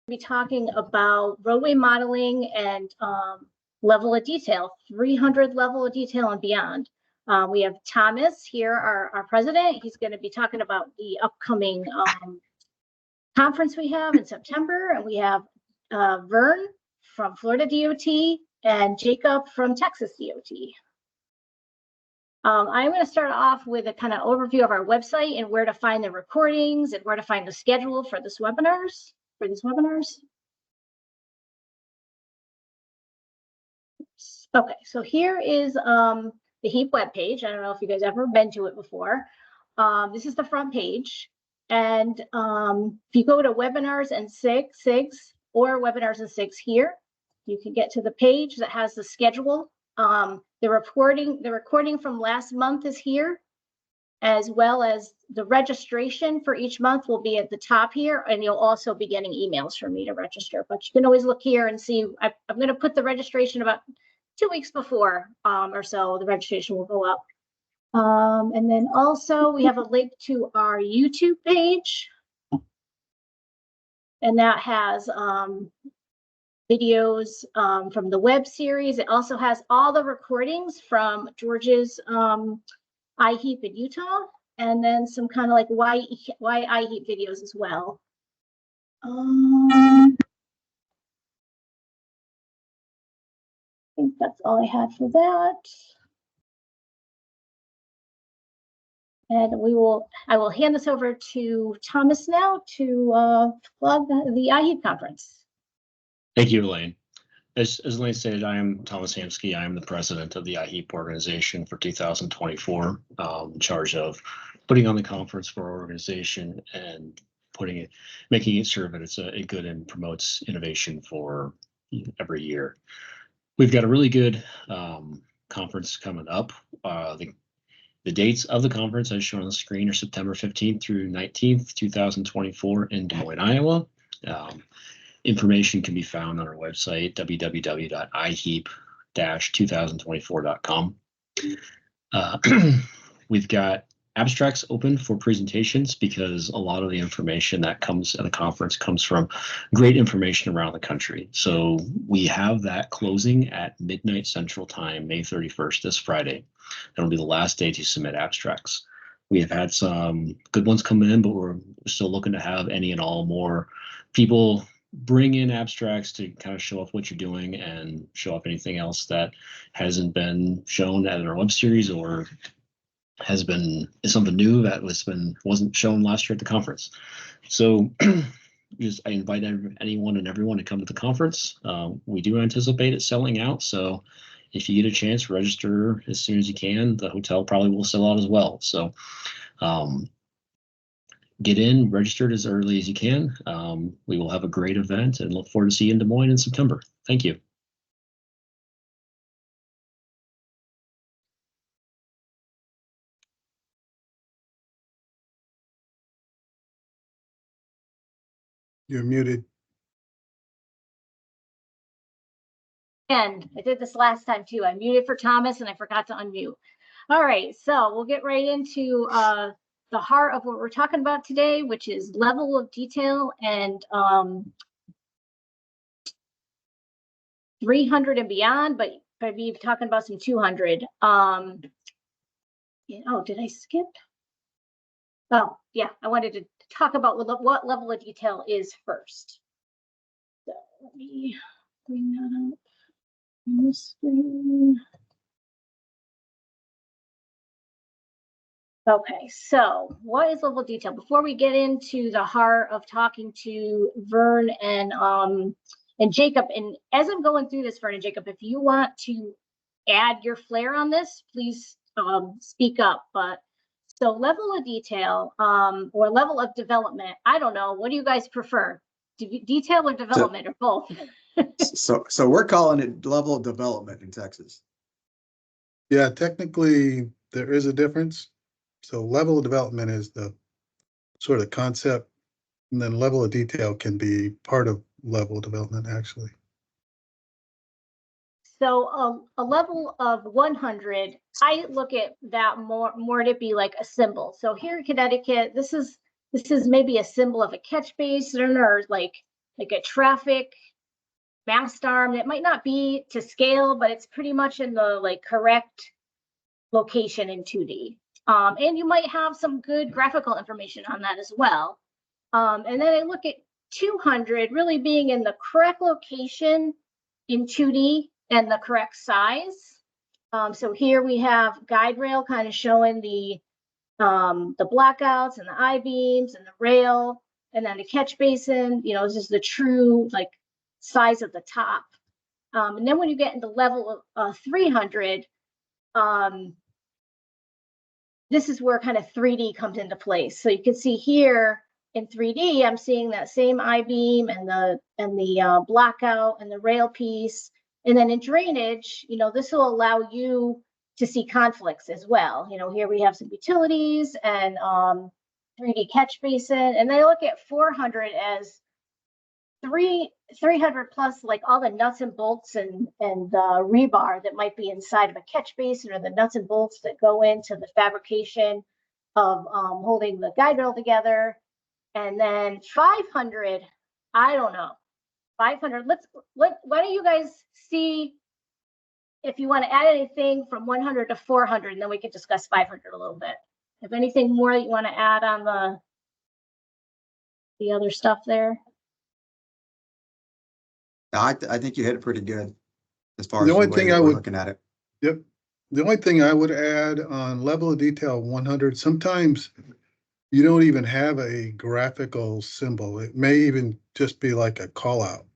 be talking about roadway modeling and level of detail, 300 level of detail and beyond. We have Thomas here, our president. He's going to be talking about the upcoming conference we have in September, and we have Vern from Florida DOT and Jacob from Texas DOT. I'm going to start off with a kind of overview of our website and where to find the recordings and where to find the schedule for these webinars. Okay, so here is the HEAP webpage. I don't know if you guys ever been to it before. This is the front page. And if you go to webinars and SIGs or webinars and SIGs here, you can get to the page that has the schedule. The recording from last month is here, as well as the registration for each month will be at the top here, and you'll also be getting emails from me to register. But you can always look here and see. I'm going to put the registration about 2 weeks before or so. The registration will go up. And then also we have a link to our YouTube page, and that has videos from the web series. It also has all the recordings from George's IHEAP in Utah, and then some kind of like why IHEAP videos as well. I think that's all I had for that. And I will hand this over to Thomas now to plug the IHEAP conference. Thank you, Elaine. As Elaine stated, I am Thomas Hamsky. I am the president of the IHEAP organization for 2024, in charge of putting on the conference for our organization and making sure that it's a good and promotes innovation for every year. We've got a really good conference coming up. The dates of the conference, as shown on the screen, are September 15th through 19th, 2024 in Des Moines, Iowa. Information can be found on our website, www.iheap-2024.com. We've got abstracts open for presentations because a lot of the information that comes at the conference comes from great information around the country. So we have that closing at midnight Central Time, May 31st, this Friday. That'll be the last day to submit abstracts. We have had some good ones come in, but we're still looking to have any and all more people bring in abstracts to kind of show off what you're doing and show off anything else that hasn't been shown at our web series or is something new that wasn't shown last year at the conference. So I invite anyone and everyone to come to the conference. We do anticipate it selling out, so if you get a chance, register as soon as you can. The hotel probably will sell out as well. So get in, registered as early as you can. We will have a great event and look forward to seeing you in Des Moines in September. Thank you. You're muted. And I did this last time too. I muted for Thomas and I forgot to unmute. All right, so we'll get right into the heart of what we're talking about today, which is level of detail and 300 and beyond, but maybe talking about some 200. Oh, did I skip? Oh, yeah, I wanted to talk about what level of detail is first. So let me bring that up on the screen. Okay, so what is level of detail? Before we get into the heart of talking to Vern and Jacob, and as I'm going through this, Vern and Jacob, if you want to add your flair on this, please speak up. But so level of detail or level of development, I don't know. What do you guys prefer? Detail or development or both? So we're calling it level of development in Texas. Yeah, technically there is a difference. So level of development is the sort of concept, and then level of detail can be part of level of development, actually. So a level of 100, I look at that more to be like a symbol. So here in Connecticut, this is maybe a symbol of a catch basin or like like a traffic mast arm that might not be to scale, but it's pretty much in the like correct location in 2D. And you might have some good graphical information on that as well. And then I look at 200 really being in the correct location in 2D and the correct size. So here we have guide rail kind of showing the blackouts and the I-beams and the rail, and then the catch basin, you know, this is the true like size of the top. And then when you get into level 300, this is where kind of 3D comes into place. So you can see here in 3D, I'm seeing that same I-beam and the blackout and the rail piece. And then in drainage, you know, this will allow you to see conflicts as well. You know, here we have some utilities and 3D catch basin. And then I look at 400 as 300 plus like all the nuts and bolts and rebar that might be inside of a catch basin, or the nuts and bolts that go into the fabrication of holding the guide rail together. And then 500, I don't know, 500. Why don't you guys see if you want to add anything from 100 to 400, and then we can discuss 500 a little bit. If anything more that you want to add on the other stuff there. I think you hit it pretty good as far The as only the way thing that I we're would- looking at it. Yep. The only thing I would add on level of detail 100, sometimes you don't even have a graphical symbol. It may even just be like a call out.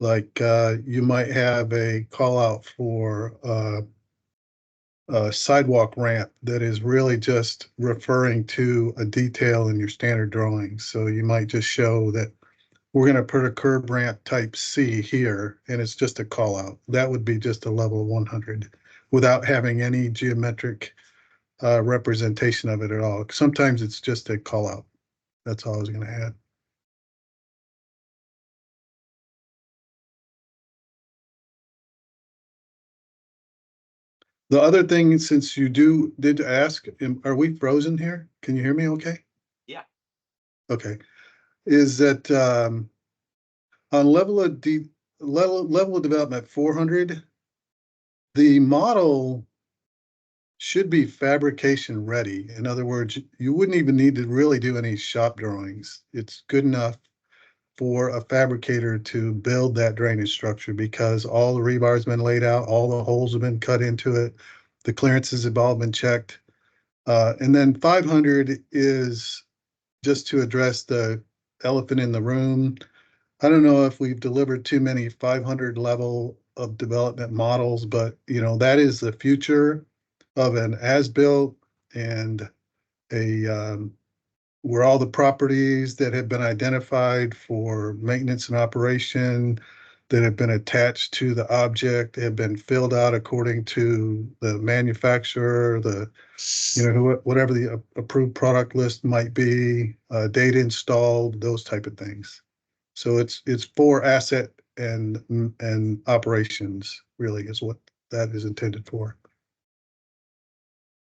Like you might have a call out for a sidewalk ramp that is really just referring to a detail in your standard drawings. So you might just show that we're going to put a curb ramp type C here, and it's just a call out. That would be just a level 100 without having any geometric representation of it at all. Sometimes it's just a call out. That's all I was going to add. The other thing, since you did ask, are we frozen here? Can you hear me okay? Yeah. Okay. Is that on level of development 400, the model should be fabrication ready. In other words, you wouldn't even need to really do any shop drawings. It's good enough for a fabricator to build that drainage structure because all the rebar has been laid out, all the holes have been cut into it, the clearances have all been checked. And then 500 is just to address the elephant in the room. I don't know if we've delivered too many 500 level of development models, but you know, that is the future of an as-built and a where all the properties that have been identified for maintenance and operation that have been attached to the object have been filled out according to the manufacturer, whatever the approved product list might be, data installed, those type of things. So it's for asset and operations really is what that is intended for.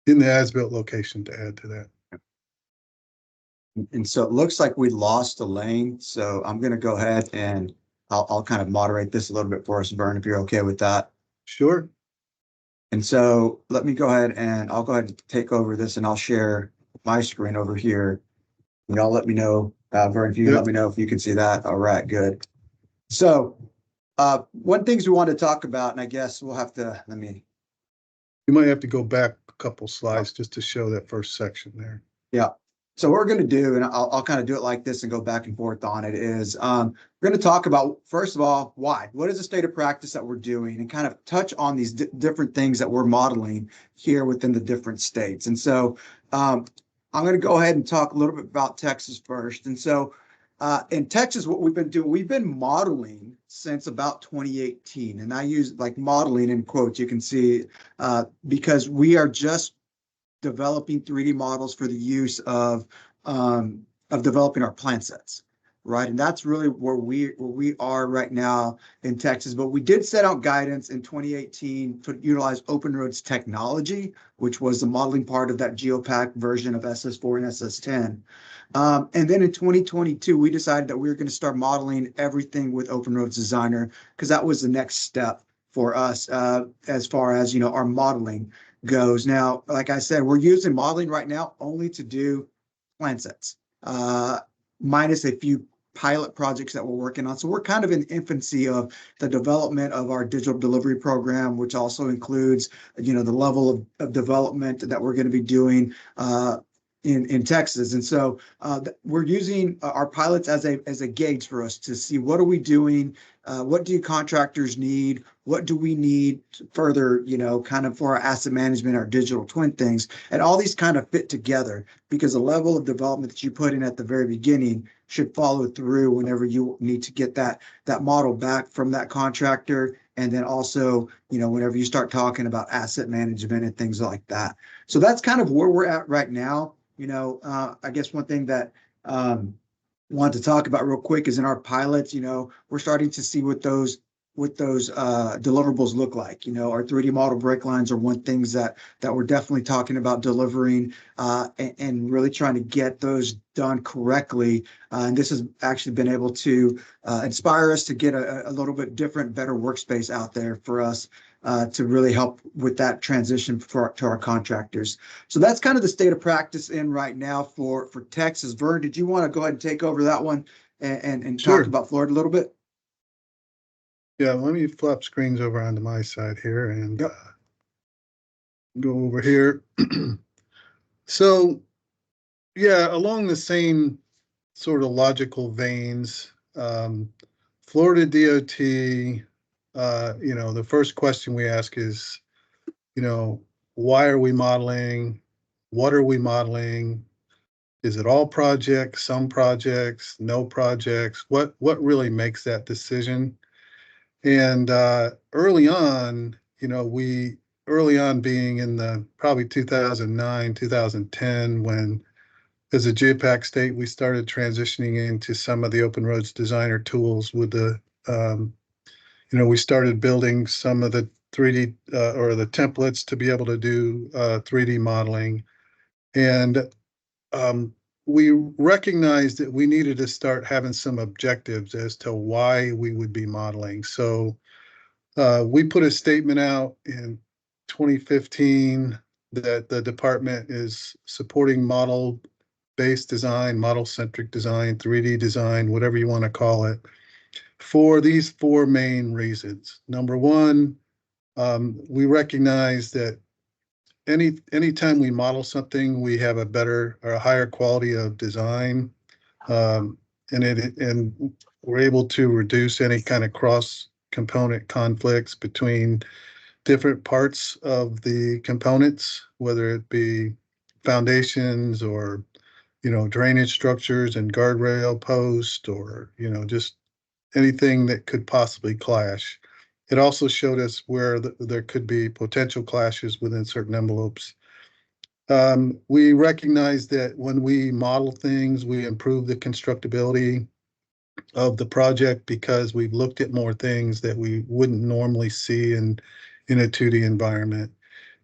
In the as-built location, to add to that. And so it looks like we lost a lane. So I'm going to go ahead and I'll kind of moderate this a little bit for us, Vern, if you're okay with that. Sure. And so let me go ahead and I'll go ahead and take over this and I'll share my screen over here. And y'all let me know, Vern, if you can let me know if you can see that. All right, good. So one things we want to talk about, and I guess we'll have to, You might have to go back a couple slides just to show that first section there. Yeah. So what we're going to do, and I'll kind of do it like this and go back and forth on it, is we're going to talk about, first of all, why? What is the state of practice that we're doing, and kind of touch on these different things that we're modeling here within the different states. And so I'm going to go ahead and talk a little bit about Texas first. And so in Texas, what we've been doing, we've been modeling since about 2018. And I use like modeling in quotes, you can see, because we are just developing 3D models for the use of developing our plan sets. right? And that's really where we are right now in Texas. But we did set out guidance in 2018 to utilize Open Roads technology, which was the modeling part of that GeoPack version of SS4 and SS10. And then in 2022, we decided that we were going to start modeling everything with Open Roads Designer because that was the next step for us as far as our modeling goes. Now, like I said, we're using modeling right now only to do plan sets, minus a few pilot projects that we're working on. So we're kind of in infancy of the development of our digital delivery program, which also includes, the level of development that we're going to be doing in Texas. And so we're using our pilots as a gauge for us to see what are we doing, what do contractors need, what do we need further, kind of for our asset management, our digital twin things, and all these kind of fit together because the level of development that you put in at the very beginning should follow through whenever you need to get that model back from that contractor. And then also, whenever you start talking about asset management and things like that. So that's kind of where we're at right now. I guess one thing that wanted to talk about real quick is in our pilots, we're starting to see what those deliverables look like. Our 3D model break lines are one things that we're definitely talking about delivering and really trying to get those done correctly. And this has actually been able to inspire us to get a little bit different, better workspace out there for us to really help with that transition to our contractors. So that's kind of the state of practice in right now for Texas. Vern, did you want to go ahead and take over that one and Sure. talk about Florida a little bit? Yeah, let me flip screens over onto my side here and Yep. go over here. So, yeah, along the same sort of logical veins, Florida DOT, the first question we ask is, why are we modeling? What are we modeling? Is it all projects, some projects, no projects? What really makes that decision? And early on, early on being in the probably 2009, 2010, when as a JPAC state, we started transitioning into some of the Open Roads Designer tools with we started building some of the 3D or the templates to be able to do 3D modeling. And we recognized that we needed to start having some objectives as to why we would be modeling. So we put a statement out in 2015 that the department is supporting model-based design, model-centric design, 3D design, whatever you want to call it, for these four main reasons. Number one, we recognize that anytime we model something, we have a better or a higher quality of design, and we're able to reduce any kind of cross component conflicts between different parts of the components, whether it be foundations or drainage structures and guardrail post or just anything that could possibly clash. It also showed us where there could be potential clashes within certain envelopes. We recognize that when we model things, we improve the constructability of the project because we've looked at more things that we wouldn't normally see in a 2D environment.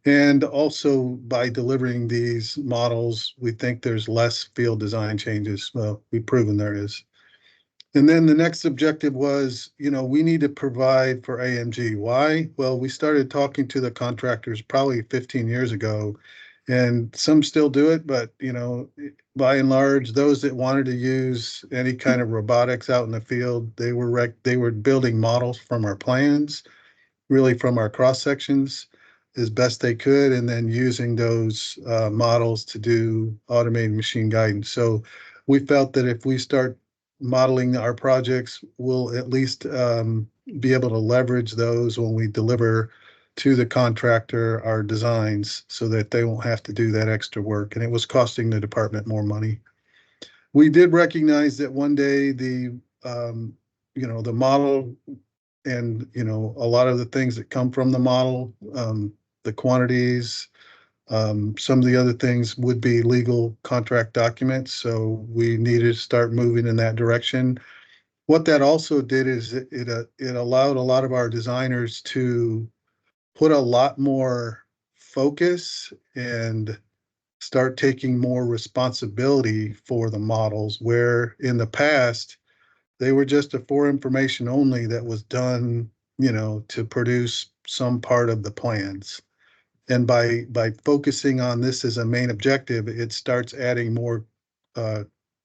And also by delivering these models, we think there's less field design changes. Well, we've proven there is. And then the next objective was, we need to provide for AMG. Why? Well, we started talking to the contractors probably 15 years ago, and some still do it, but, by and large, those that wanted to use any kind of robotics out in the field, they were building models from our plans, really from our cross sections as best they could, and then using those models to do automated machine guidance. So we felt that if we start modeling our projects, we'll at least be able to leverage those when we deliver to the contractor our designs so that they won't have to do that extra work. And it was costing the department more money. We did recognize that one day the model and, a lot of the things that come from the model, the quantities, Some of the other things would be legal contract documents, so we needed to start moving in that direction. What that also did is it allowed a lot of our designers to put a lot more focus and start taking more responsibility for the models, where in the past they were just a for information only that was done, to produce some part of the plans. And by focusing on this as a main objective, it starts adding more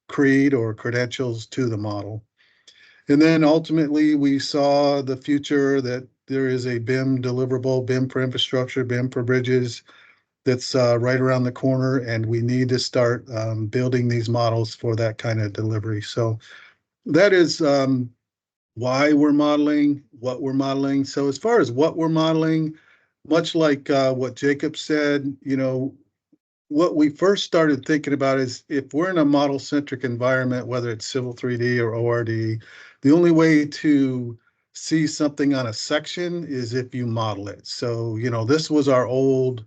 creed or credentials to the model. And then ultimately, we saw the future that there is a BIM deliverable, BIM for infrastructure, BIM for bridges, that's right around the corner, and we need to start building these models for that kind of delivery. So that is why we're modeling, what we're modeling. So as far as what we're modeling, much like what Jacob said, what we first started thinking about is if we're in a model-centric environment, whether it's Civil 3D or ORD, the only way to see something on a section is if you model it. So, this was our old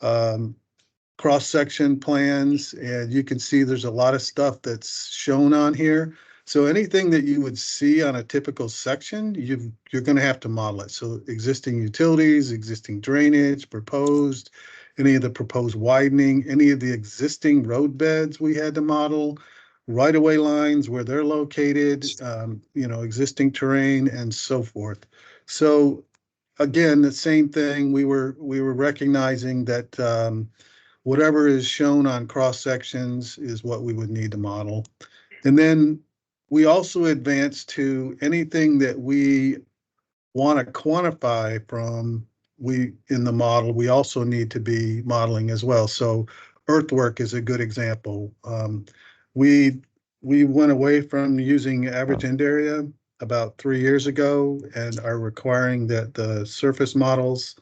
um, cross-section plans, and you can see there's a lot of stuff that's shown on here. So anything that you would see on a typical section, you're going to have to model it. So existing utilities, existing drainage, proposed, any of the proposed widening, any of the existing road beds we had to model, right-of-way lines, where they're located, existing terrain, and so forth. So again, the same thing, we were recognizing that whatever is shown on cross sections is what we would need to model. And then we also advance to anything that we want to quantify from in the model, we also need to be modeling as well. So earthwork is a good example. We went away from using average end area about 3 years ago and are requiring that the surface models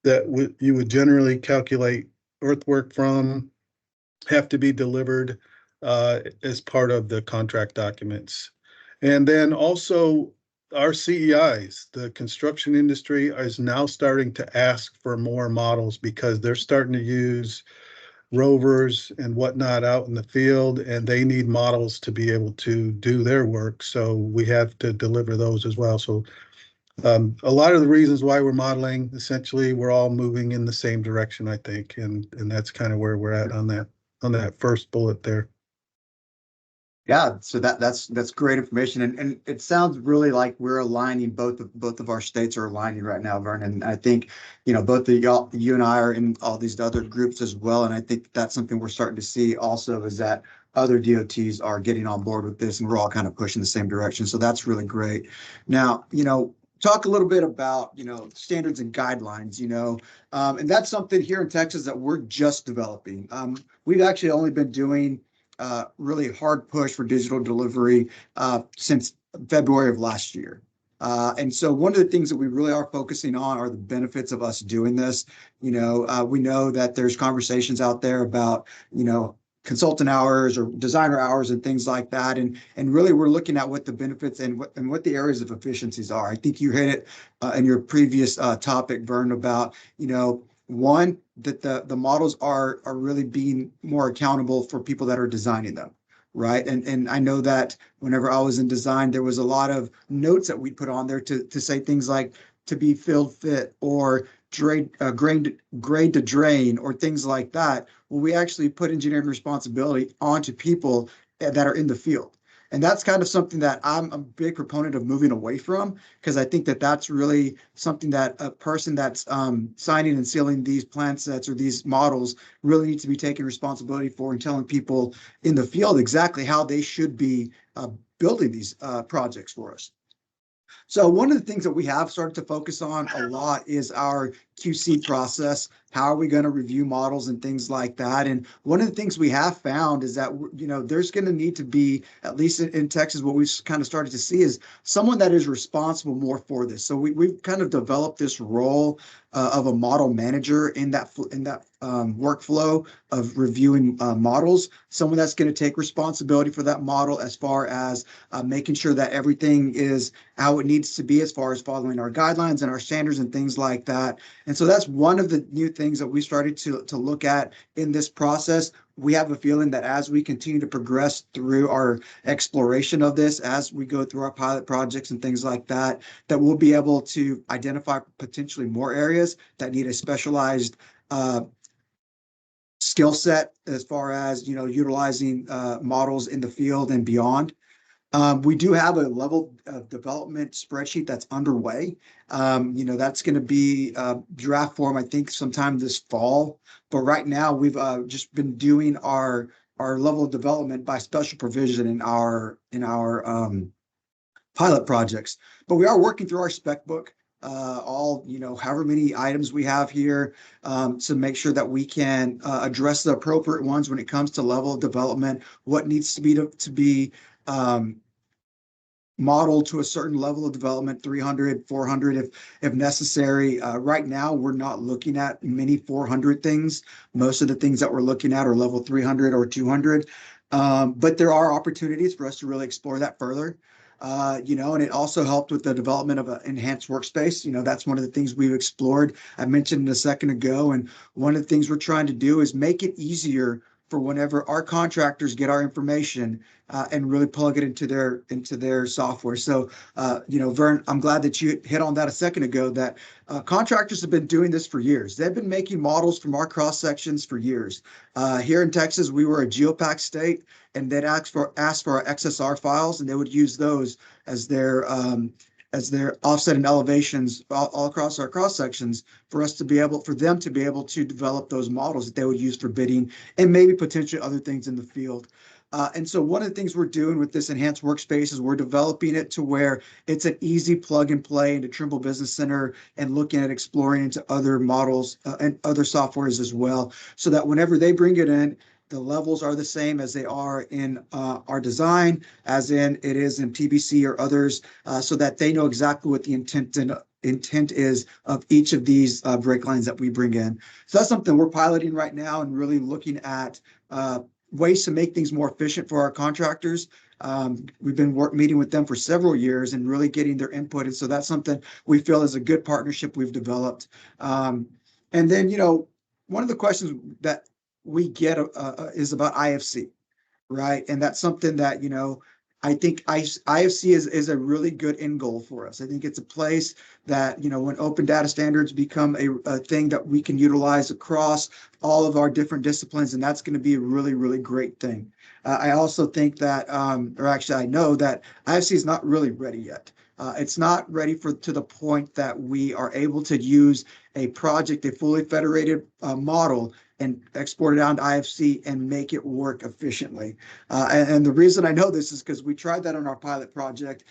that you would generally calculate earthwork from have to be delivered as part of the contract documents. And then also our CEIs, the construction industry, is now starting to ask for more models because they're starting to use rovers and whatnot out in the field, and they need models to be able to do their work. So we have to deliver those as well. So a lot of the reasons why we're modeling, essentially, we're all moving in the same direction, I think, and that's kind of where we're at on that first bullet there. Yeah, so that's great information, and it sounds really like we're aligning, both of our states are aligning right now, Vernon. I think both of y'all, you and I, are in all these other groups as well, and I think that's something we're starting to see also, is that other DOTs are getting on board with this, and we're all kind of pushing the same direction. So that's really great. Now, talk a little bit about standards and guidelines, and that's something here in Texas that we're just developing. We've actually only been doing really hard push for digital delivery since February of last year. And so one of the things that we really are focusing on are the benefits of us doing this. We know that there's conversations out there about, consultant hours or designer hours and things like that. And really we're looking at what the benefits and what the areas of efficiencies are. I think you hit it in your previous topic, Vern, about, one, that the models are really being more accountable for people that are designing them, right? And I know that whenever I was in design, there was a lot of notes that we put on there to say things like to be field fit or grade to drain or things like that. Well, we actually put engineering responsibility onto people that are in the field. And that's kind of something that I'm a big proponent of moving away from, because I think that that's really something that a person that's signing and sealing these plan sets or these models really needs to be taking responsibility for, and telling people in the field exactly how they should be building these projects for us. So one of the things that we have started to focus on a lot is our QC process. How are we going to review models and things like that? And one of the things we have found is that, there's going to need to be, at least in Texas, what we've kind of started to see is someone that is responsible more for this. So we've kind of developed this role of a model manager in that workflow of reviewing models, someone that's going to take responsibility for that model as far as making sure that everything is how it needs to be as far as following our guidelines and our standards and things like that. And so that's one of the new things that we started to look at in this process. We have a feeling that as we continue to progress through our exploration of this, as we go through our pilot projects and things like that, that we'll be able to identify potentially more areas that need a specialized skill set as far as, utilizing models in the field and beyond. We do have a level of development spreadsheet that's underway. That's going to be draft form, I think, sometime this fall. But right now, we've just been doing our level of development by special provision in our pilot projects. But we are working through our spec book, however many items we have here, to make sure that we can address the appropriate ones when it comes to level of development, what needs to be modeled to a certain level of development, 300, 400 if necessary. Right now, we're not looking at many 400 things. Most of the things that we're looking at are level 300 or 200. But there are opportunities for us to really explore that further. And it also helped with the development of an enhanced workspace. That's one of the things we've explored. I mentioned a second ago, and one of the things we're trying to do is make it easier for whenever our contractors get our information and really plug it into their software. So, Vern, I'm glad that you hit on that a second ago, that contractors have been doing this for years. They've been making models from our cross sections for years. Here in Texas, we were a geopack state, and they'd ask for our XSR files, and they would use those as their offset and elevations all across our cross sections for them to be able to develop those models that they would use for bidding and maybe potentially other things in the field. And so one of the things we're doing with this enhanced workspace is we're developing it to where it's an easy plug and play into Trimble Business Center and looking at exploring into other models and other softwares as well, so that whenever they bring it in, the levels are the same as they are in our design, as in it is in TBC or others, so that they know exactly what the intent is of each of these break lines that we bring in. So that's something we're piloting right now and really looking at ways to make things more efficient for our contractors. We've been meeting with them for several years and really getting their input. And so that's something we feel is a good partnership we've developed. And then, one of the questions that we get is about IFC, right? And that's something that, I think IFC is a really good end goal for us. I think it's a place that, when open data standards become a thing that we can utilize across all of our different disciplines, and that's going to be a really, really great thing. I also think that, I know that IFC is not really ready yet. It's not ready to the point that we are able to use a fully federated model and export it out to IFC and make it work efficiently. And the reason I know this is because we tried that on our pilot project,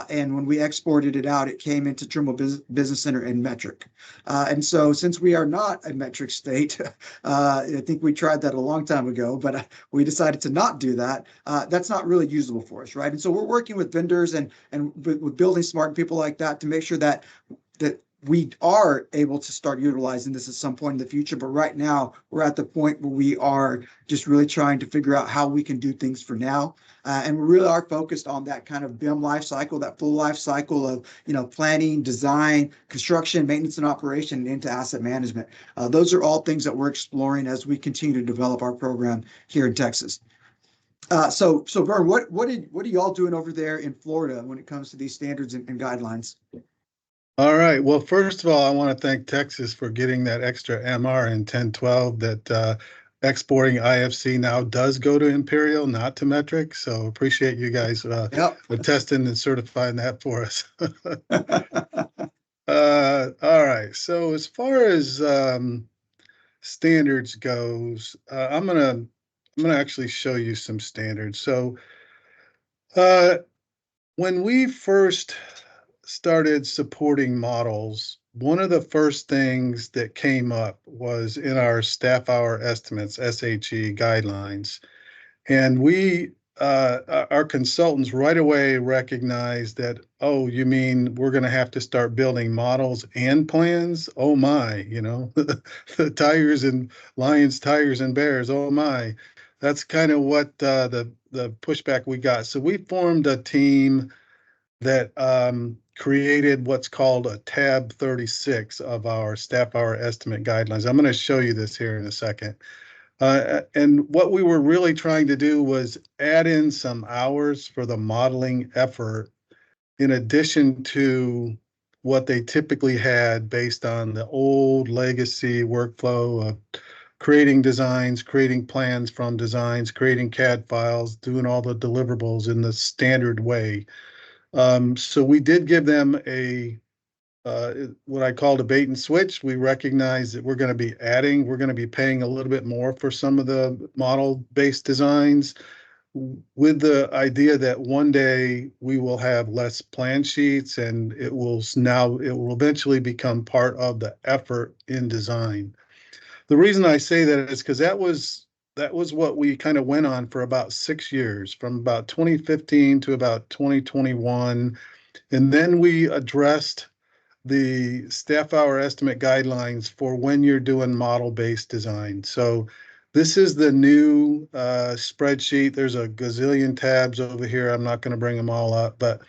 and when we exported it out, it came into Trimble Business Center in metric. And so since we are not a metric state, I think we tried that a long time ago, but we decided to not do that. That's not really usable for us, right? And so we're working with vendors and with Building Smart people like that to make sure that we are able to start utilizing this at some point in the future. But right now, we're at the point where we are just really trying to figure out how we can do things for now. And we really are focused on that kind of BIM life cycle, that full life cycle of, planning, design, construction, maintenance, and operation, and into asset management. Those are all things that we're exploring as we continue to develop our program here in Texas. So Vern, what are y'all doing over there in Florida when it comes to these standards and guidelines? All right. Well, first of all, I want to thank Texas for getting that extra MR in 1012 that exporting IFC now does go to Imperial, not to metric. So appreciate you guys attesting and certifying that for us. All right. So as far as standards goes, I'm gonna actually show you some standards. So when we first started supporting models, one of the first things that came up was in our staff hour estimates, SHE guidelines. And we our consultants right away recognized that, oh, you mean we're going to have to start building models and plans? Oh my, the tigers and lions, tigers and bears. Oh my, that's kind of what the pushback we got. So we formed a team that created what's called a tab 36 of our staff hour estimate guidelines. I'm going to show you this here in a second. And what we were really trying to do was add in some hours for the modeling effort in addition to what they typically had based on the old legacy workflow of creating designs, creating plans from designs, creating CAD files, doing all the deliverables in the standard way. So we did give them what I called a bait and switch. We recognize that we're going to be paying a little bit more for some of the model-based designs with the idea that one day we will have less plan sheets and it will eventually become part of the effort in design. The reason I say that is because that was what we kind of went on for about 6 years, from about 2015 to about 2021. And then we addressed the staff hour estimate guidelines for when you're doing model-based design. So this is the new spreadsheet. There's a gazillion tabs over here. I'm not going to bring them all up, but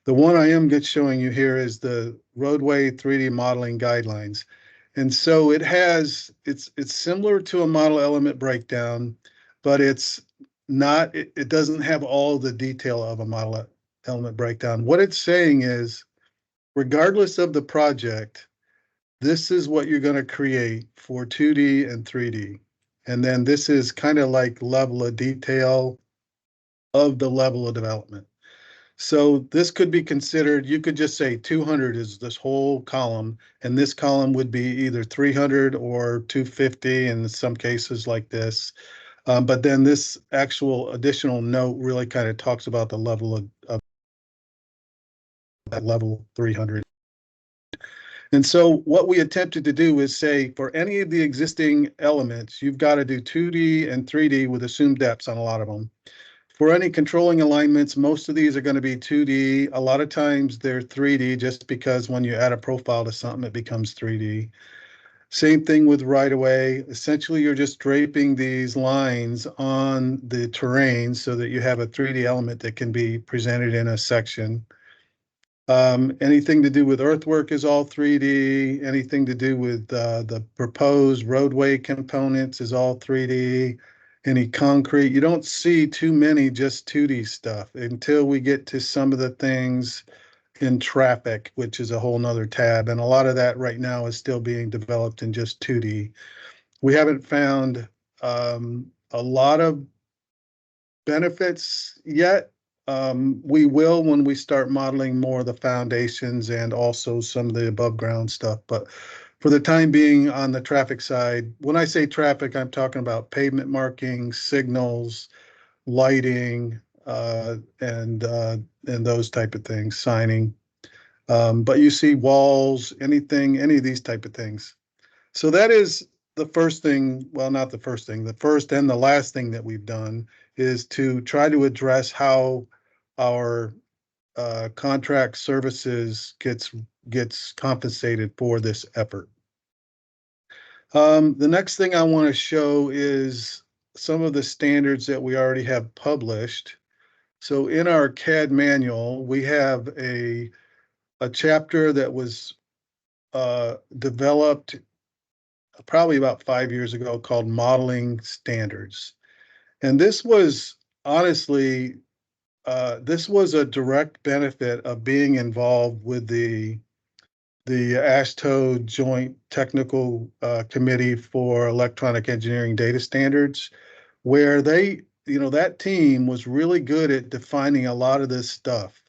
the one I am showing you here is the Roadway 3D modeling guidelines. And so it's similar to a model element breakdown, but it's not, it doesn't have all the detail of a model element breakdown. What it's saying is, regardless of the project, this is what you're going to create for 2D and 3D. And then this is kind of like level of detail of the level of development. So this could be considered, you could just say 200 is this whole column, and this column would be either 300 or 250 in some cases like this. But then this actual additional note really kind of talks about the level of that level 300. And so what we attempted to do is say, for any of the existing elements, you've got to do 2D and 3D with assumed depths on a lot of them. For any controlling alignments, most of these are going to be 2D. A lot of times they're 3D just because when you add a profile to something, it becomes 3D. Same thing with right-of-way. Essentially, you're just draping these lines on the terrain so that you have a 3D element that can be presented in a section. Anything to do with earthwork is all 3D. Anything to do with the proposed roadway components is all 3D. Any concrete, you don't see too many just 2D stuff until we get to some of the things in traffic, which is a whole nother tab. And a lot of that right now is still being developed in just 2D. We haven't found a lot of benefits yet. We will when we start modeling more of the foundations and also some of the above ground stuff. But for the time being on the traffic side, when I say traffic, I'm talking about pavement markings, signals, lighting, and those type of things, signing. But you see walls, any of these type of things. So that is the first thing, well, not the first thing, the first and the last thing that we've done is to try to address how our contract services gets compensated for this effort. The next thing I want to show is some of the standards that we already have published. So in our CAD manual, we have a chapter that was developed probably about 5 years ago called Modeling Standards. And this was honestly, this was a direct benefit of being involved with the AASHTO Joint Technical Committee for Electronic Engineering Data Standards, where that team was really good at defining a lot of this stuff.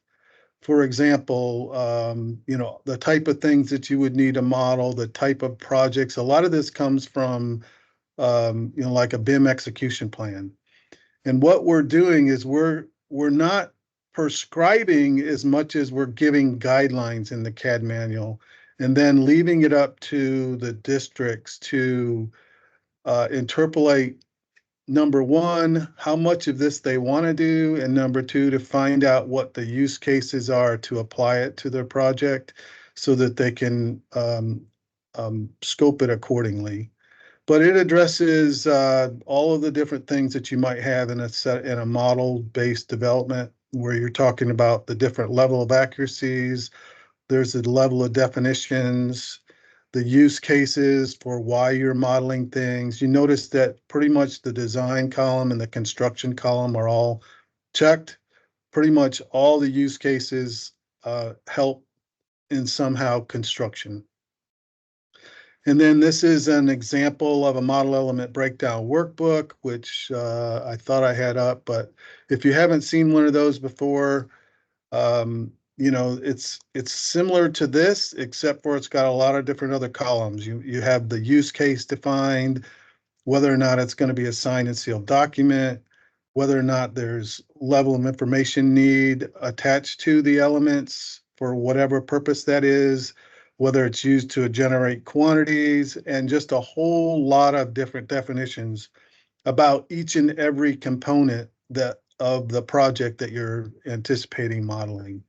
For example, the type of things that you would need to model, the type of projects. A lot of this comes from, like a BIM execution plan. And what we're doing is we're not prescribing as much as we're giving guidelines in the CAD manual, and then leaving it up to the districts to interpolate number one, how much of this they want to do, and number two, to find out what the use cases are to apply it to their project so that they can scope it accordingly. But it addresses all of the different things that you might have in a model-based development, where you're talking about the different level of accuracies. There's a level of definitions, the use cases for why you're modeling things. You notice that pretty much the design column and the construction column are all checked. Pretty much all the use cases help in somehow construction. And then this is an example of a model element breakdown workbook, which I thought I had up, but if you haven't seen one of those before, you know, it's similar to this, except for it's got a lot of different other columns. You have the use case defined, whether or not it's going to be a signed and sealed document, whether or not there's level of information need attached to the elements for whatever purpose that is, whether it's used to generate quantities, and just a whole lot of different definitions about each and every component of the project that you're anticipating modeling.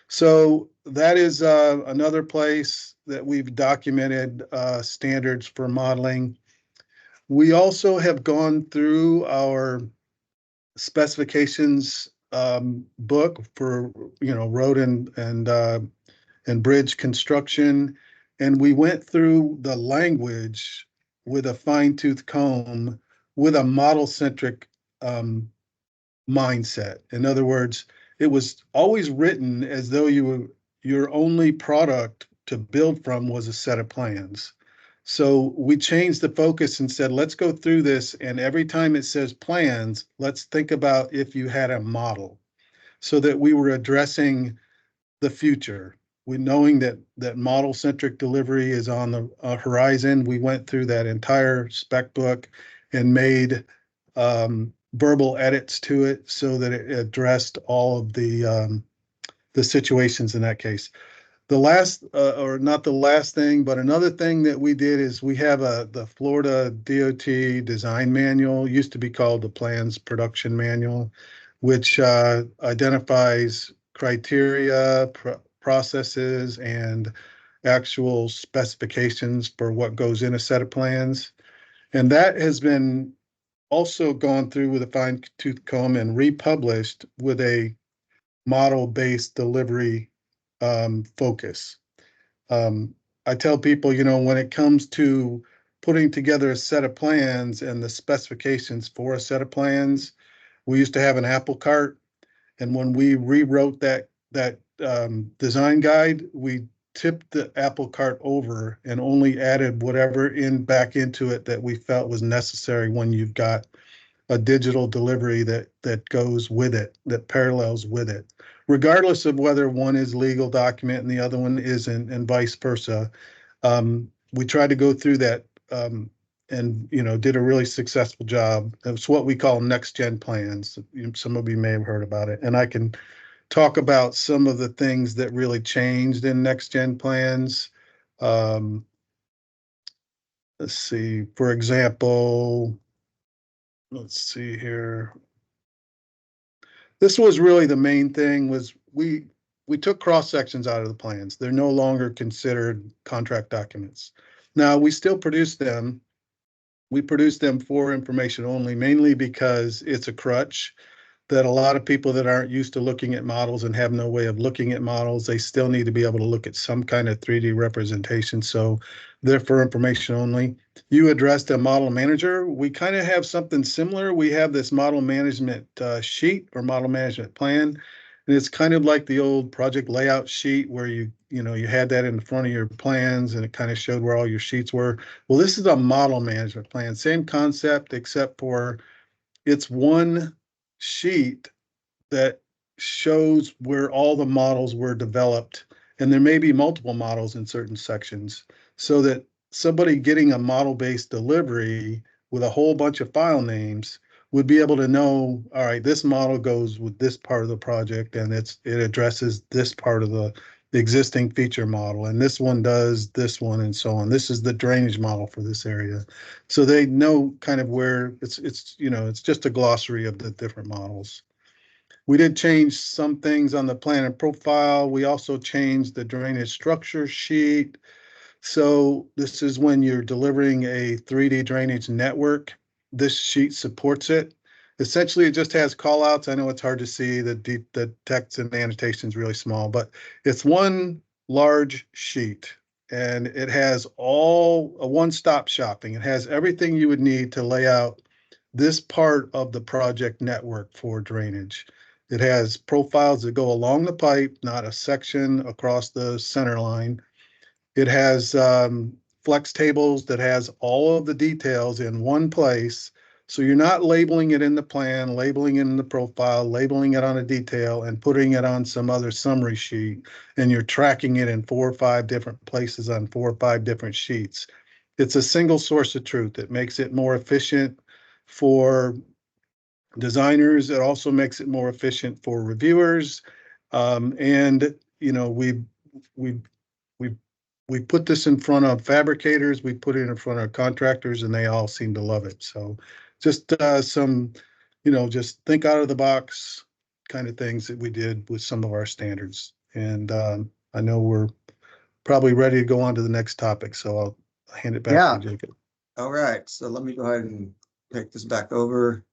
So that is another place that we've documented standards for modeling. We also have gone through our specifications book for, you know, road and bridge construction, and we went through the language with a fine-tooth comb with a model-centric mindset. In other words, it was always written as though your only product to build from was a set of plans. So we changed the focus and said, let's go through this, and every time it says plans, let's think about if you had a model, so that we were addressing the future. We, knowing that model-centric delivery is on the horizon, we went through that entire spec book and made verbal edits to it so that it addressed all of the situations in that case. The last, or not the last thing, but another thing that we did is we have the Florida DOT design manual, used to be called the Plans Production Manual, which identifies criteria, processes, and actual specifications for what goes in a set of plans. And that has been also gone through with a fine-tooth comb and republished with a model-based delivery focus. I tell people, you know, when it comes to putting together a set of plans and the specifications for a set of plans, we used to have an apple cart, and when we rewrote that design guide, we tipped the apple cart over and only added whatever back into it that we felt was necessary when you've got a digital delivery that goes with it, that parallels with it, regardless of whether one is legal document and the other one isn't, and vice versa. We tried to go through that and, you know, did a really successful job. It's what we call next gen plans. Some of you may have heard about it, and I can talk about some of the things that really changed in next gen plans. Let's see, for example, let's see here. This was really the main thing, was we took cross sections out of the plans. They're no longer considered contract documents. Now, we still produce them. We produce them for information only, mainly because it's a crutch that a lot of people that aren't used to looking at models and have no way of looking at models, they still need to be able to look at some kind of 3D representation. So they're for information only. You addressed a model manager. We kind of have something similar. We have this model management sheet or model management plan. And it's kind of like the old project layout sheet where you had that in front of your plans and it kind of showed where all your sheets were. Well, this is a model management plan. Same concept, except for it's one sheet that shows where all the models were developed, and there may be multiple models in certain sections, so that somebody getting a model-based delivery with a whole bunch of file names would be able to know, all right, this model goes with this part of the project, and it addresses this part of existing feature model, and this one does this one, and so on. This is the drainage model for this area. So they know kind of where it's you know, it's just a glossary of the different models. We did change some things on the plan and profile. We also changed the drainage structure sheet. So this is when you're delivering a 3D drainage network. This sheet supports it. Essentially, it just has callouts. I know it's hard to see. The text and annotation is really small, but it's one large sheet, and it has all a one-stop shopping. It has everything you would need to lay out this part of the project network for drainage. It has profiles that go along the pipe, not a section across the center line. It has flex tables that has all of the details in one place. So you're not labeling it in the plan, labeling it in the profile, labeling it on a detail, and putting it on some other summary sheet, and you're tracking it in 4 or 5 different places on 4 or 5 different sheets. It's a single source of truth. It makes it more efficient for designers. It also makes it more efficient for reviewers. And you know, we put this in front of fabricators, we put it in front of contractors, and they all seem to love it. So just some, you know, just think out of the box kind of things that we did with some of our standards. And I know we're probably ready to go on to the next topic, so I'll hand it back to you, Jacob. All right, so let me go ahead and take this back over.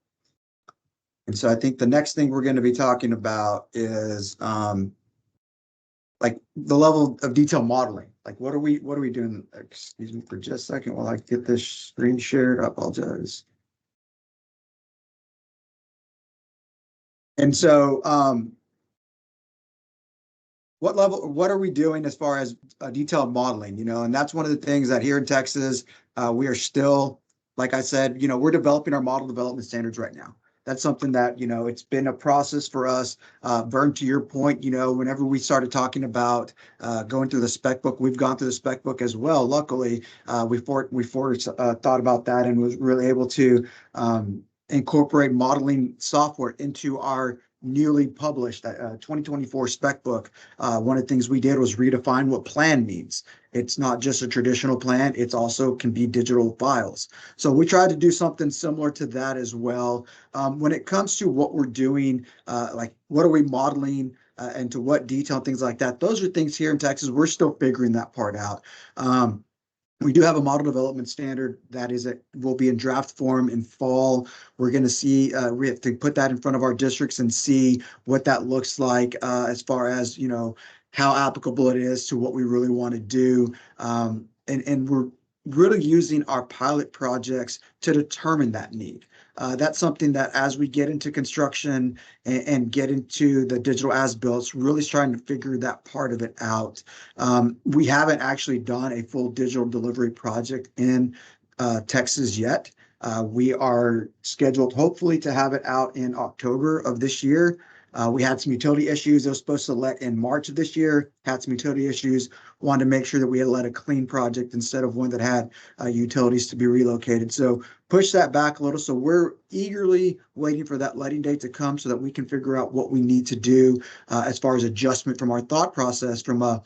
And so I think the next thing we're going to be talking about is like the level of detail modeling. Like what are we doing? Excuse me for just a second while I get this screen shared. I apologize. And so what are we doing as far as detailed modeling, you know? And that's one of the things that here in Texas, we are still, like I said, you know, we're developing our model development standards right now. That's something that, you know, it's been a process for us. Vern, to your point, you know, whenever we started talking about going through the spec book, we've gone through the spec book as well. Luckily, we first thought about that and was really able to incorporate modeling software into our newly published 2024 spec book. One of the things we did was redefine what plan means. It's not just a traditional plan, it's also can be digital files. So we tried to do something similar to that as well. When it comes to what we're doing, like what are we modeling and to what detail, things like that, those are things here in Texas, we're still figuring that part out. We do have a model development standard that will be in draft form in fall. We're going to see, we have to put that in front of our districts and see what that looks like as far as, you know, how applicable it is to what we really want to do. And we're really using our pilot projects to determine that need. That's something that as we get into construction and get into the digital as-built, really trying to figure that part of it out. We haven't actually done a full digital delivery project in Texas yet. We are scheduled hopefully to have it out in October of this year. We had some utility issues. It was supposed to let in March of this year, had some utility issues, wanted to make sure that we had let a clean project instead of one that had utilities to be relocated. So push that back a little. So we're eagerly waiting for that letting date to come so that we can figure out what we need to do as far as adjustment from our thought process from a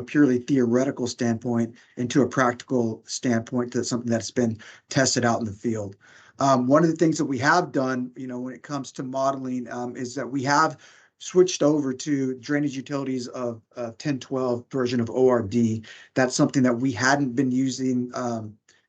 purely theoretical standpoint into a practical standpoint to something that's been tested out in the field. One of the things that we have done, you know, when it comes to modeling is that we have switched over to drainage utilities of 1012 version of ORD. That's something that we hadn't been using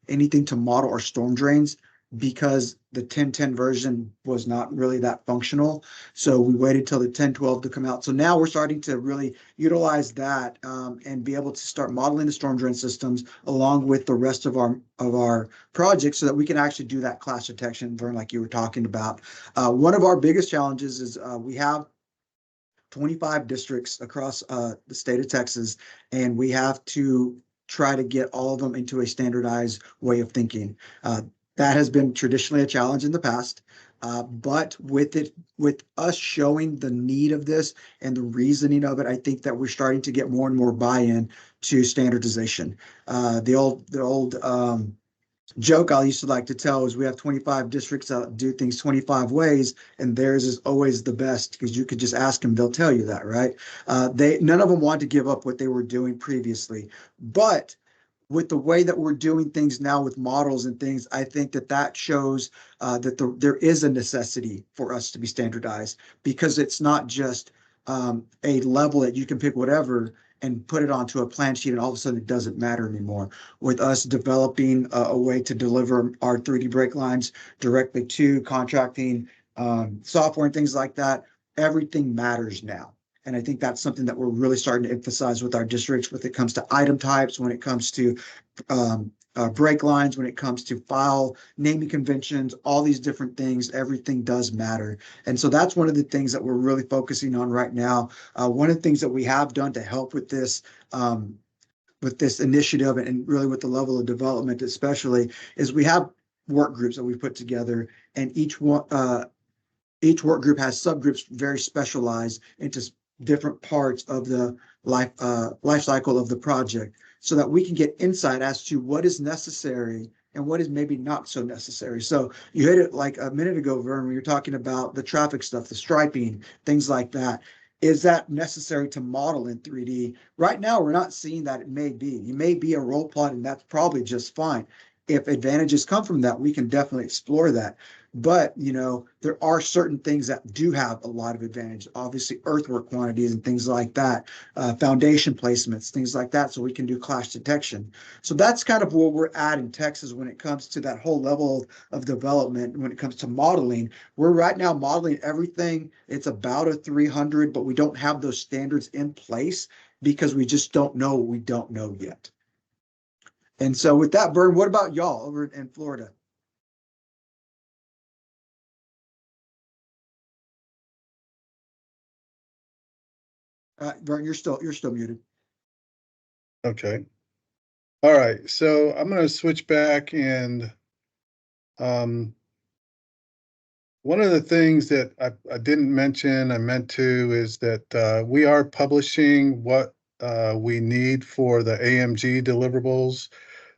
anything to model our storm drains because the 1010 version was not really that functional. So we waited till the 1012 to come out. So now we're starting to really utilize that and be able to start modeling the storm drain systems along with the rest of our projects so that we can actually do that clash detection, Vern, like you were talking about. One of our biggest challenges is we have 25 districts across the state of Texas, and we have to try to get all of them into a standardized way of thinking. That has been traditionally a challenge in the past, but with us showing the need of this and the reasoning of it, I think that we're starting to get more and more buy-in to standardization. The old joke I used to like to tell is we have 25 districts that do things 25 ways, and theirs is always the best because you could just ask them, they'll tell you that, right? None of them want to give up what they were doing previously, but with the way that we're doing things now with models and things, I think that shows that there is a necessity for us to be standardized, because it's not just a level that you can pick whatever and put it onto a plan sheet and all of a sudden it doesn't matter anymore. With us developing a way to deliver our 3D brake lines directly to contracting software and things like that, everything matters now. And I think that's something that we're really starting to emphasize with our districts when it comes to item types, when it comes to brake lines, when it comes to file naming conventions, all these different things, everything does matter. And so that's one of the things that we're really focusing on right now. One of the things that we have done to help with this initiative and really with the level of development especially, is we have work groups that we put together, and each work group has subgroups very specialized into different parts of the life cycle of the project, so that we can get insight as to what is necessary and what is maybe not so necessary. So you hit it like a minute ago, Vern, when you're talking about the traffic stuff, the striping, things like that. Is that necessary to model in 3D? Right now, we're not seeing that it may be. You may be a roll plot, and that's probably just fine. If advantages come from that, we can definitely explore that. But, there are certain things that do have a lot of advantage. Obviously, earthwork quantities and things like that, foundation placements, things like that, so we can do clash detection. So that's kind of where we're at in Texas when it comes to that whole level of development. When it comes to modeling, we're right now modeling everything. It's about a 300, but we don't have those standards in place because we just don't know what we don't know yet. And so with that, Vern, what about y'all over in Florida? Vern, you're still muted. Okay. All right. So I'm going to switch back, and one of the things that I didn't mention, I meant to, is that we are publishing what we need for the AMG deliverables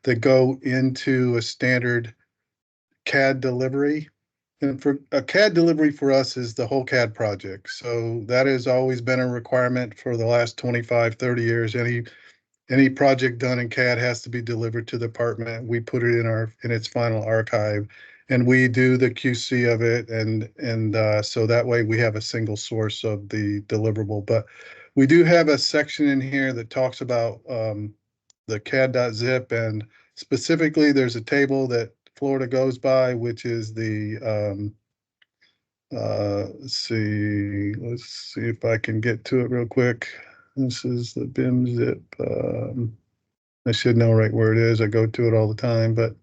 that go into a standard CAD delivery. And for a CAD delivery for us is the whole CAD project. So that has always been a requirement for the last 25, 30 years. Any project done in CAD has to be delivered to the department. We put it in its final archive, and we do the QC of it, and so that way we have a single source of the deliverable. But we do have a section in here that talks about the CAD.zip, and specifically there's a table that Florida goes by, which is the let's see if I can get to it real quick. This is the BIM zip. I should know right where it is. I go to it all the time, but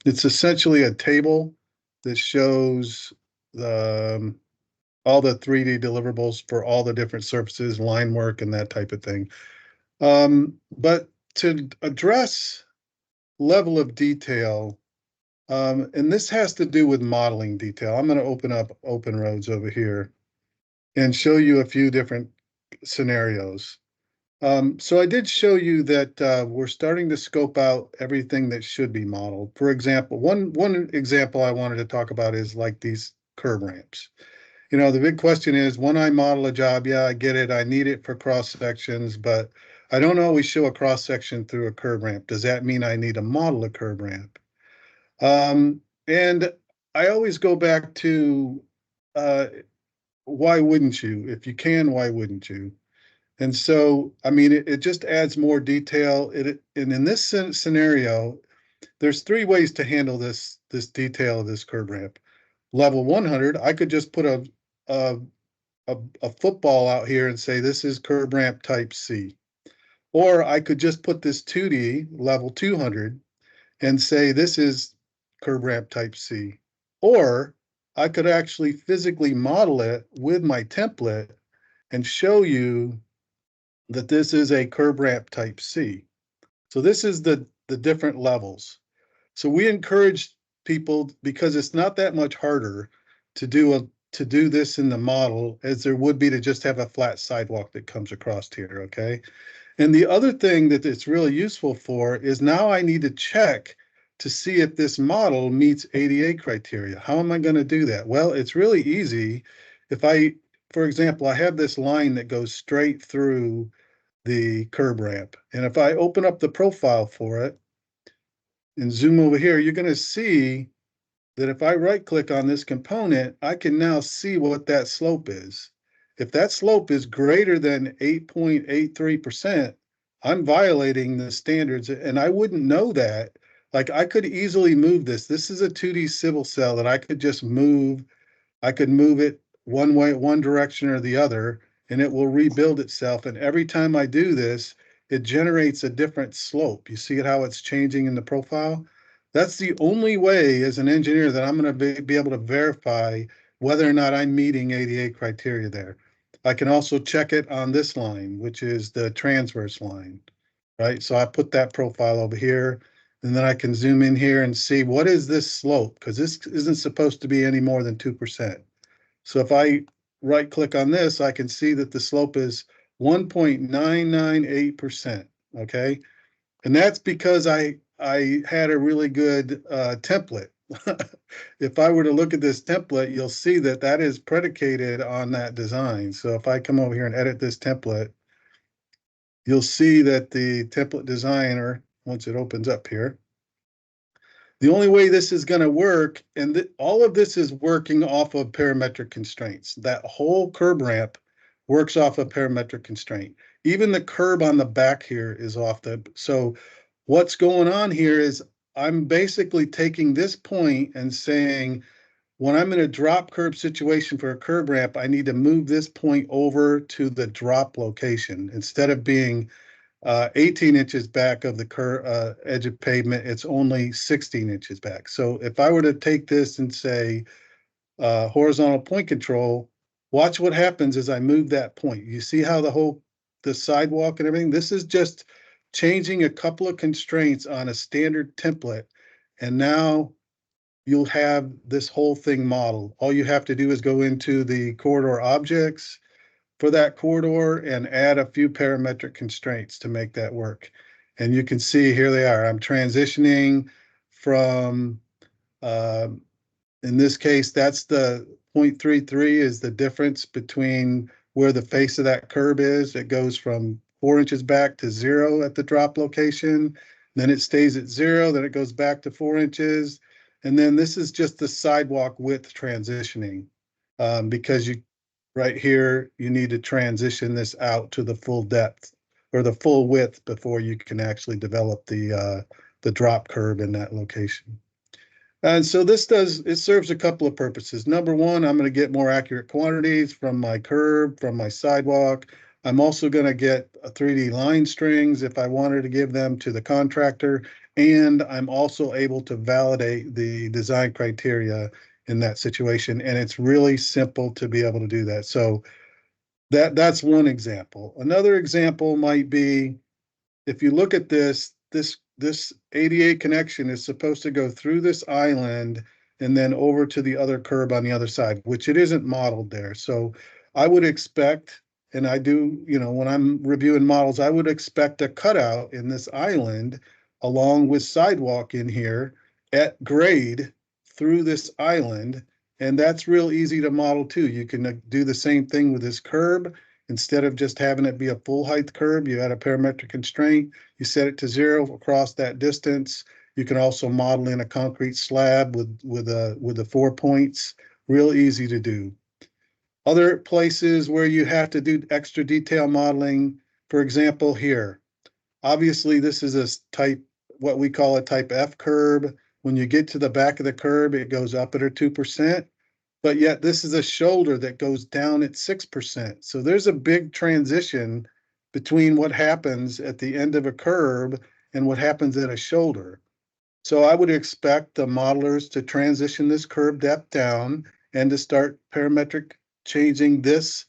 it's essentially a table that shows all the 3D deliverables for all the different surfaces, line work, and that type of thing. But to address level of detail, and this has to do with modeling detail. I'm going to open up Open Roads over here and show you a few different scenarios. So I did show you that we're starting to scope out everything that should be modeled. For example, one example I wanted to talk about is like these curb ramps. The big question is, when I model a job, yeah, I get it. I need it for cross sections, but I don't always show a cross section through a curb ramp. Does that mean I need to model a curb ramp? And I always go back to why wouldn't you? If you can, why wouldn't you? And so, I mean, it just adds more detail. And in this scenario, there's three ways to handle this detail of this curb ramp. Level 100, I could just put a football out here and say this is curb ramp type C. Or I could just put this 2D level 200 and say this is curb ramp type C. Or I could actually physically model it with my template and show you that this is a curb ramp type C. So this is the different levels. So we encourage people, because it's not that much harder to do this in the model as there would be to just have a flat sidewalk that comes across here, okay? And the other thing that it's really useful for is now I need to check to see if this model meets ADA criteria. How am I going to do that? Well, it's really easy. If I, for example, I have this line that goes straight through the curb ramp. And if I open up the profile for it and zoom over here, you're going to see that if I right click on this component, I can now see what that slope is. If that slope is greater than 8.83%, I'm violating the standards, and I wouldn't know that. Like, I could easily move this. This is a 2D civil cell that I could just move. I could move it one way, one direction or the other, and it will rebuild itself. And every time I do this, it generates a different slope. You see how it's changing in the profile? That's the only way as an engineer that I'm going to be able to verify whether or not I'm meeting ADA criteria there. I can also check it on this line, which is the transverse line, right? So I put that profile over here, and then I can zoom in here and see what is this slope, because this isn't supposed to be any more than 2%. So if I right click on this, I can see that the slope is 1.998%, okay? And that's because I had a really good template. If I were to look at this template, you'll see that that is predicated on that design. So if I come over here and edit this template, you'll see that the template designer, once it opens up here, the only way this is going to work, and all of this is working off of parametric constraints. That whole curb ramp works off of parametric constraint. Even the curb on the back here is off the, so what's going on here is I'm basically taking this point and saying, when I'm in a drop curb situation for a curb ramp, I need to move this point over to the drop location. Instead of being 18 inches back of the edge of pavement, it's only 16 inches back. So if I were to take this and say horizontal point control, watch what happens as I move that point. You see how the sidewalk and everything, this is just changing a couple of constraints on a standard template. And now you'll have this whole thing modeled. All you have to do is go into the corridor objects for that corridor and add a few parametric constraints to make that work. And you can see here they are. I'm transitioning from, in this case, that's the 0.33 is the difference between where the face of that curb is. It goes from 4 inches back to 0 at the drop location. Then it stays at 0, then it goes back to 4 inches. And then this is just the sidewalk width transitioning, because you right here, you need to transition this out to the full depth or the full width before you can actually develop the drop curb in that location. And so it serves a couple of purposes. Number one, I'm going to get more accurate quantities from my curb, from my sidewalk. I'm also going to get 3D line strings if I wanted to give them to the contractor. And I'm also able to validate the design criteria in that situation. And it's really simple to be able to do that. So that's one example. Another example might be, if you look at this ADA connection is supposed to go through this island and then over to the other curb on the other side, which it isn't modeled there. So I would expect, and I do, when I'm reviewing models, I would expect a cutout in this island along with sidewalk in here at grade through this island. And that's real easy to model too. You can do the same thing with this curb. Instead of just having it be a full height curb, you add a parametric constraint, you set it to 0 across that distance. You can also model in a concrete slab with the 4 points. Real easy to do. Other places where you have to do extra detail modeling, for example, here. Obviously, this is what we call a type F curb. When you get to the back of the curb, it goes up at 2%. But yet this is a shoulder that goes down at 6%. So there's a big transition between what happens at the end of a curb and what happens at a shoulder. So I would expect the modelers to transition this curb depth down and to start parametric changing this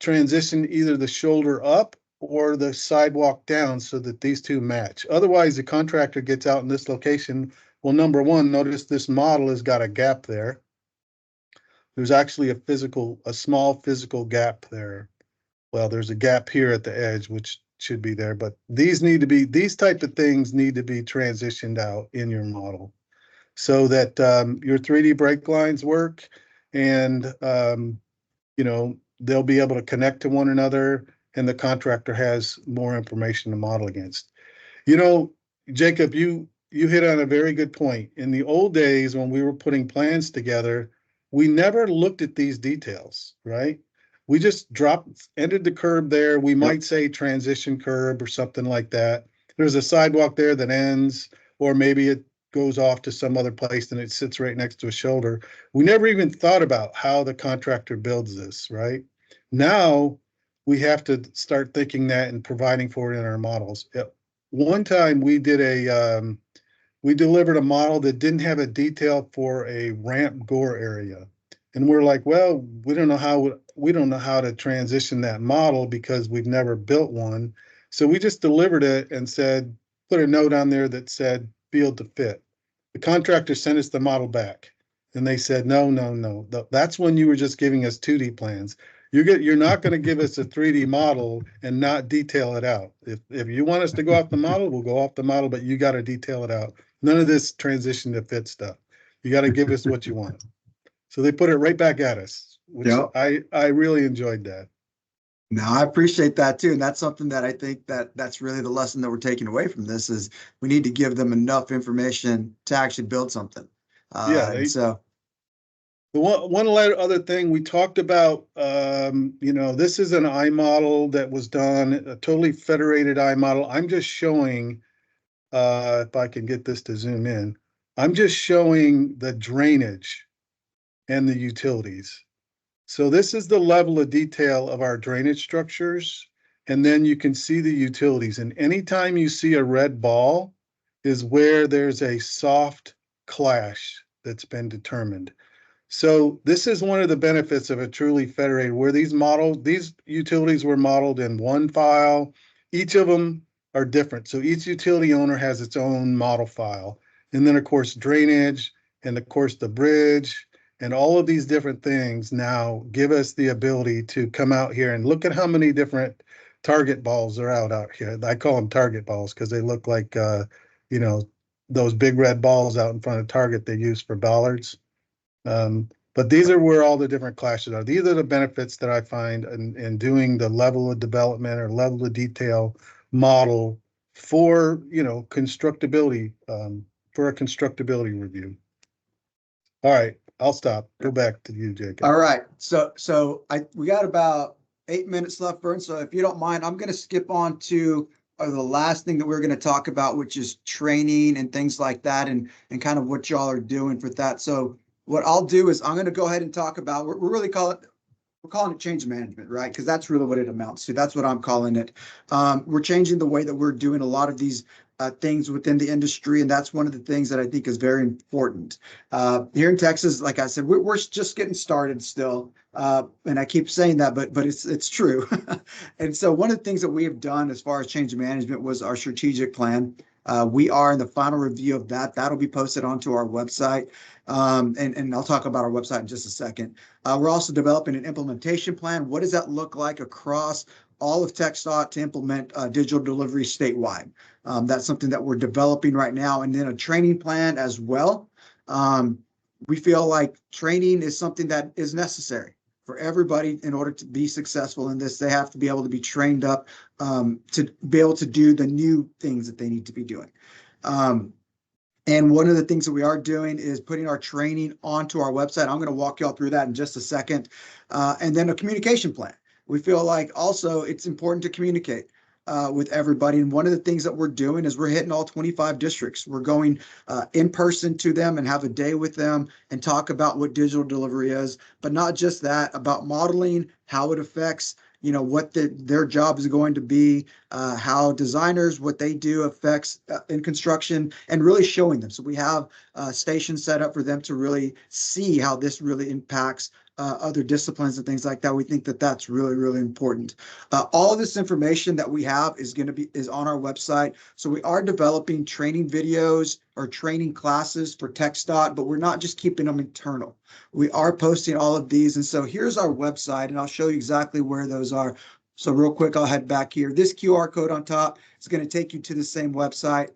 transition, either the shoulder up or the sidewalk down, so that these two match. Otherwise, the contractor gets out in this location. Well, number one, notice this model has got a gap there. There's actually a small physical gap there. Well, there's a gap here at the edge, which should be there, but these type of things need to be transitioned out in your model so that your 3D break lines work, and they'll be able to connect to one another, and the contractor has more information to model against. Jacob, you hit on a very good point. In the old days, when we were putting plans together, we never looked at these details, right? We just ended the curb there. We might say transition curb or something like that. There's a sidewalk there that ends, or maybe it goes off to some other place and it sits right next to a shoulder. We never even thought about how the contractor builds this, right? Now we have to start thinking that and providing for it in our models. One time we delivered a model that didn't have a detail for a ramp gore area. And we're like, well, we don't know how to transition that model because we've never built one. So we just delivered it and said, put a note on there that said field to fit. The contractor sent us the model back and they said, no. That's when you were just giving us 2D plans. You're not going to give us a 3D model and not detail it out. If you want us to go off the model, we'll go off the model, but you got to detail it out. None of this transition to fit stuff. You got to give us what you want. So they put it right back at us, which I really enjoyed that. No, I appreciate that too. And that's something that I think that's really the lesson that we're taking away from this is we need to give them enough information to actually build something. The one other thing we talked about, this is an eye model that was done, a totally federated eye model. I'm just showing, if I can get this to zoom in, I'm just showing the drainage and the utilities. So this is the level of detail of our drainage structures. And then you can see the utilities. And anytime you see a red ball is where there's a soft clash that's been determined. So this is one of the benefits of a truly federated, where these utilities were modeled in one file. Each of them are different. So each utility owner has its own model file. And then of course, drainage, and of course the bridge, and all of these different things now give us the ability to come out here and look at how many different target balls are out here. I call them target balls because they look like, those big red balls out in front of Target they use for bollards. But these are where all the different clashes are. These are the benefits that I find in doing the level of development or level of detail model for, constructability, for a constructability review. All right, I'll stop. Go back to you, Jacob. All right. So we got about 8 minutes left, Vern. So if you don't mind, I'm going to skip on to the last thing that we're going to talk about, which is training and things like that, and kind of what y'all are doing for that. So what I'll do is I'm going to go ahead and talk about, we're calling it change management, right? Because that's really what it amounts to. That's what I'm calling it. We're changing the way that we're doing a lot of these things within the industry, and that's one of the things that I think is very important. Here in Texas, like I said, we're just getting started still, and I keep saying that, but it's true. And so one of the things that we have done as far as change management was our strategic plan. We are in the final review of that. That'll be posted onto our website. And I'll talk about our website in just a second. We're also developing an implementation plan. What does that look like across all of TxDOT to implement digital delivery statewide? That's something that we're developing right now. And then a training plan as well. We feel like training is something that is necessary for everybody in order to be successful in this. They have to be able to be trained up to be able to do the new things that they need to be doing. And one of the things that we are doing is putting our training onto our website. I'm going to walk y'all through that in just a second. And then a communication plan. We feel like also it's important to communicate with everybody. And one of the things that we're doing is we're hitting all 25 districts. We're going in person to them and have a day with them and talk about what digital delivery is, but not just that, about modeling, how it affects what their job is going to be, how designers, what they do affects in construction, and really showing them. So we have stations set up for them to really see how this really impacts other disciplines and things like that. We think that that's really, really important. All of this information that we have is on our website. So we are developing training videos or training classes for TxDOT, but we're not just keeping them internal. We are posting all of these. And so here's our website, and I'll show you exactly where those are. So real quick, I'll head back here. This QR code on top is going to take you to the same website.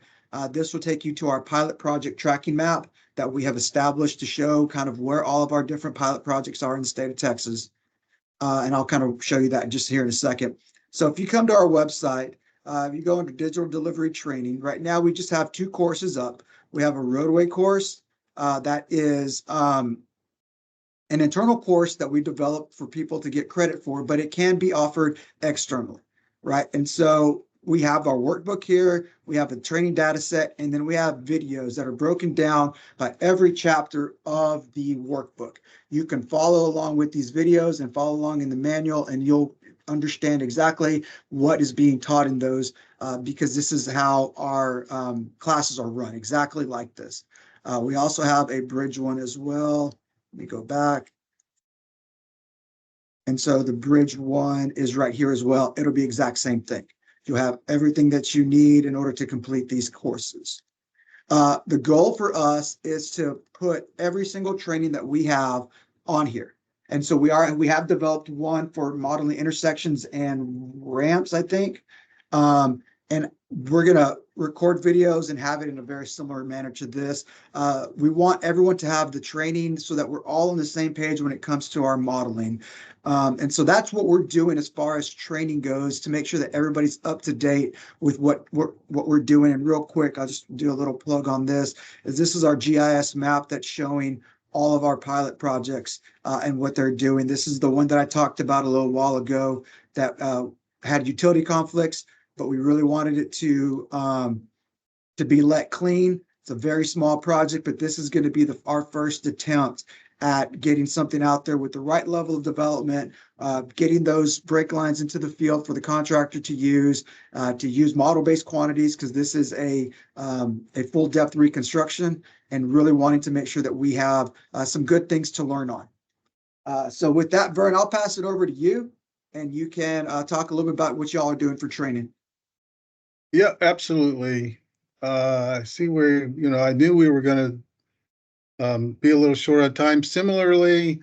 This will take you to our pilot project tracking map that we have established to show kind of where all of our different pilot projects are in the state of Texas. And I'll kind of show you that just here in a second. So if you come to our website, if you go into digital delivery training, right now we just have 2 courses up. We have a Roadway course that is an internal course that we developed for people to get credit for, but it can be offered externally, right? And so we have our workbook here, we have a training data set, and then we have videos that are broken down by every chapter of the workbook. You can follow along with these videos and follow along in the manual, and you'll understand exactly what is being taught in those because this is how our classes are run, exactly like this. We also have a bridge one as well. Let me go back. And so the bridge one is right here as well. It'll be exact same thing. You'll have everything that you need in order to complete these courses. The goal for us is to put every single training that we have on here. And so we have developed one for modeling intersections and ramps, I think. And we're going to record videos and have it in a very similar manner to this. We want everyone to have the training so that we're all on the same page when it comes to our modeling. And so that's what we're doing as far as training goes to make sure that everybody's up to date with what we're doing. And real quick, I'll just do a little plug on this. This is our GIS map that's showing all of our pilot projects and what they're doing. This is the one that I talked about a little while ago that had utility conflicts, but we really wanted it to be let clean. It's a very small project, but this is going to be our first attempt at getting something out there with the right level of development, getting those brake lines into the field for the contractor to use model-based quantities, because this is a full depth reconstruction, and really wanting to make sure that we have some good things to learn on. So with that, Vern, I'll pass it over to you, and you can talk a little bit about what y'all are doing for training. Yeah, absolutely. I see where, I knew we were going to be a little short on time. Similarly,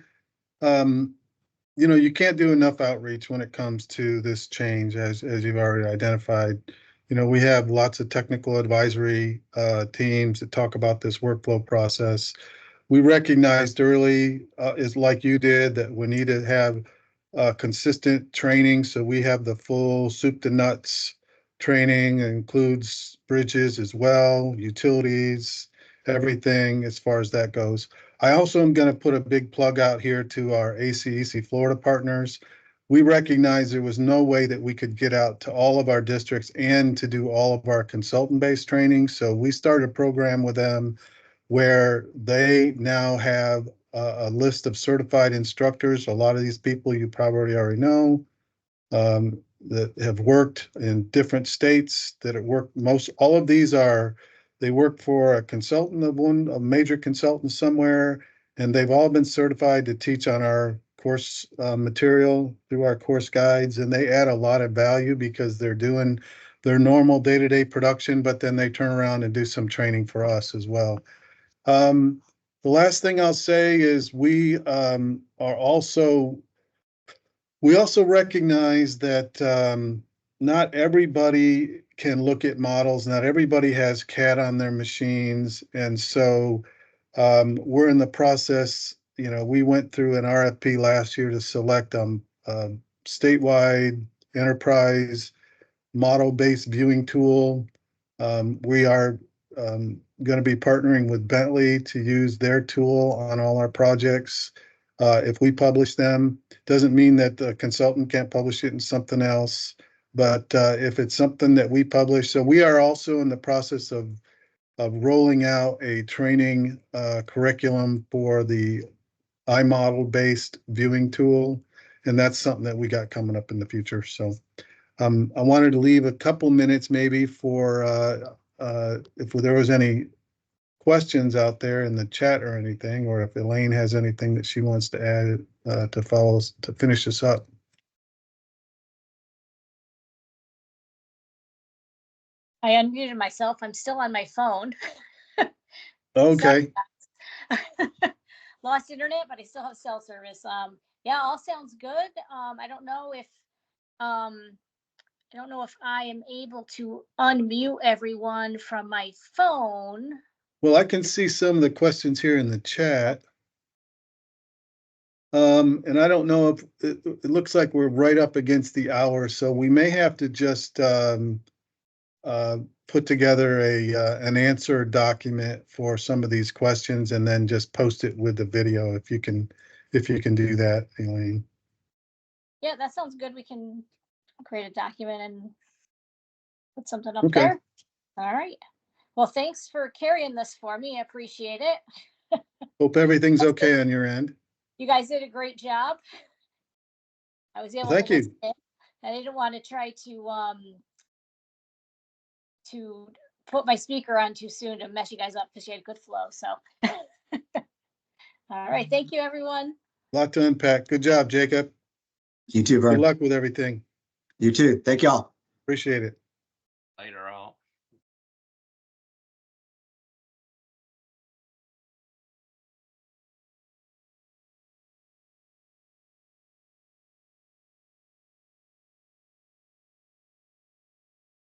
you can't do enough outreach when it comes to this change, as you've already identified. We have lots of technical advisory teams that talk about this workflow process. We recognized early, is like you did, that we need to have consistent training. So we have the full soup to nuts training, includes bridges as well, utilities, everything as far as that goes. I also am going to put a big plug out here to our ACEC Florida partners. We recognized there was no way that we could get out to all of our districts and to do all of our consultant-based training. So we started a program with them where they now have a list of certified instructors. A lot of these people you probably already know that have worked in different states, that have worked all of these they work for a consultant a major consultant somewhere, and they've all been certified to teach on our course material through our course guides, and they add a lot of value because they're doing their normal day-to-day production, but then they turn around and do some training for us as well. The last thing I'll say is we also recognize that not everybody can look at models. Not everybody has CAD on their machines. And so we're in the process, we went through an RFP last year to select statewide enterprise model-based viewing tool. We are going to be partnering with Bentley to use their tool on all our projects. If we publish them, doesn't mean that the consultant can't publish it in something else. But if it's something that we publish, so we are also in the process of rolling out a training curriculum for the iModel-based viewing tool, and that's something that we got coming up in the future. So I wanted to leave a couple minutes maybe for if there was any questions out there in the chat or anything, or if Elaine has anything that she wants to add to finish this up. I unmuted myself. I'm still on my phone. Okay. Lost internet, but I still have cell service. Yeah, all sounds good. I don't know if I don't know if I am able to unmute everyone from my phone. Well, I can see some of the questions here in the chat. And I don't know if it looks like we're right up against the hour, so we may have to just put together an answer document for some of these questions and then just post it with the video if you can do that, Elaine. Yeah, that sounds good. We can create a document and put something up Okay. there. All right. Well, thanks for carrying this for me. I appreciate it. Hope everything's okay on your end. You guys did a great job. I was able Thank to you. listen in. I didn't want to try to put my speaker on too soon to mess you guys up because you had good flow. So, all right. Thank you, everyone. A lot to unpack. Good job, Jacob. You too, Good Vern. luck with everything. You too. Thank y'all. Appreciate it.